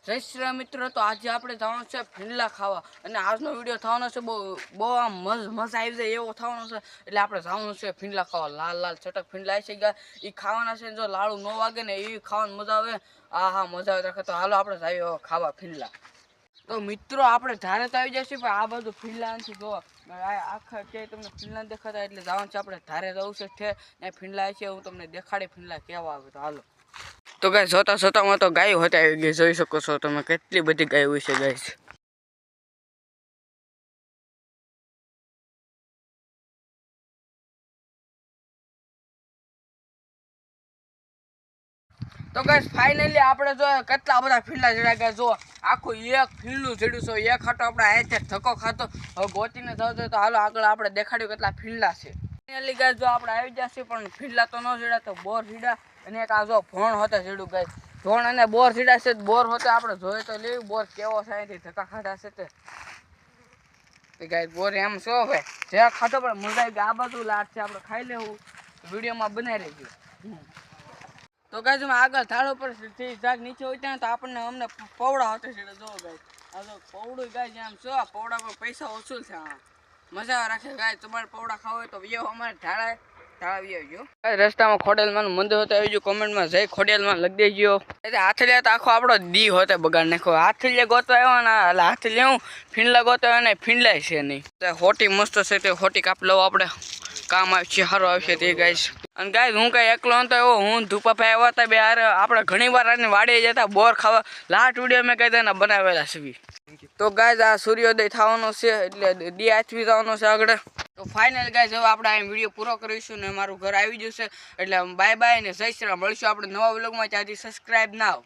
જય શ્રી રામ મિત્રો, તો આજે આપણે જવાનું છે ફીંડલા ખાવા અને આજનો વિડીયો થવાનો છે બહુ આમ મજા આવી જાય એવો થવાનો છે. એટલે આપણે જવાનું છે ફીંડલા ખાવા. લાલ લાલ ચટક ફીંડલા છે ગયા એ ખાવાના છે. જો લાડુ ન વાગે ને એ ખાવાની મજા આવે. હા મજા આવે રાખે. તો હાલો આપણે જઈએ ખાવા ફીંડલા. તો મિત્રો આપણે ધારે તો આવી જશે પણ આ બધું ફીંડલા નથી. જો આખા ક્યાંય તમને ફીંડલા દેખાતા એટલે જવાનું છે આપણે ધારે જવું છે. ફીંડલા છે હું તમને દેખાડી ફીંડલા કેવા આવે. તો હાલો. તો ગાય જોતા તો ગાયો હતા આવી ગઈ. જોઈ શકો છો તમે કેટલી બધી ગાયો હોય છે ગાય. તો ગાય ફાઇનલી આપણે જો કેટલા બધા ફીંડલા જડ્યા ગયા. જો આખું એક ફીંડલું જડ્યું છે. એક હાટો આપણે અહીંથી ધક્કો ખાતો. હવે ગોતીને જતો તો હાલો આગળ આપણે દેખાડ્યું કેટલા ફીંડલા છે. ફાઇનલી ગાય જો આપણે આવી જશે પણ ફીંડલા તો ન જડ્યા તો બોર સીડા અને એક આ જો ભોણ હોતા જડ્યું ગાય. ભોણ અને બોર સીડા છે. બોર હોતે આપણે જોઈએ તો લેવું બોર કેવો છે. અહીંથી ધક્કા ખાધા છે તે ગાય બોર એમ છો ભાઈ જે ખાતો પણ મજા આવી ગઈ. આ બધું લાટ છે આપણે ખાઈ લેવું. વિડીયોમાં બનાવી રહેજો. તો ગાય તમે આગળ થાળો પર જાગ નીચે હોય ત્યાં તો આપણને અમને પવડા હોતે છે. જો ગાય આ જો પવડું ગાય જેમ છો પવડા પર પૈસા વસૂલ છે. મજા રાખે ગાય. તમારે પવડા ખાવા હોય તો વ્યવ અમારે રસ્તામાં ખોડિયાલમાં મંદિર હોતે આવી ગયું. કોમેન્ટમાં જય ખોડિયાલમાં લખી દેજો. હાથલિયા તો આખો આપણો દી હોતે બગાડ નાખો. હાથલિયા ગોતવા આવ્યો ને એટલે હાથલિયા હું ફીંડલા ગોતવા આવ્યો ને ફીંડલાય છે નહીં. હોટી મસ્ત છે તે હોટી કાપ લઉં આપણે. કામ આવશે સારું આવશે તે ગાઈશ. અને ગાય હું કઈ એકલો નતો એવો હું ધૂપાભાઈ આવ્યા હતા બે હારે. આપણે ઘણી વાર આને વાડીએ જતા બોર ખાવા. લાટ વિડીયો મેં કહી દે બનાવેલા છે. તો ગાય આ સૂર્યોદય થવાનો છે એટલે દી આચવી જવાનો છે આગળ. તો ફાઇનલ ગાઈસ હવે આપણે આ વિડીયો પૂરો કરીશું ને મારું ઘર આવી જશે. એટલે બાય બાય ને જય શ્રી રામ. મળીશું આપણે નવા વ્લોગમાં. ત્યાંથી સબસ્ક્રાઈબ ના આવો.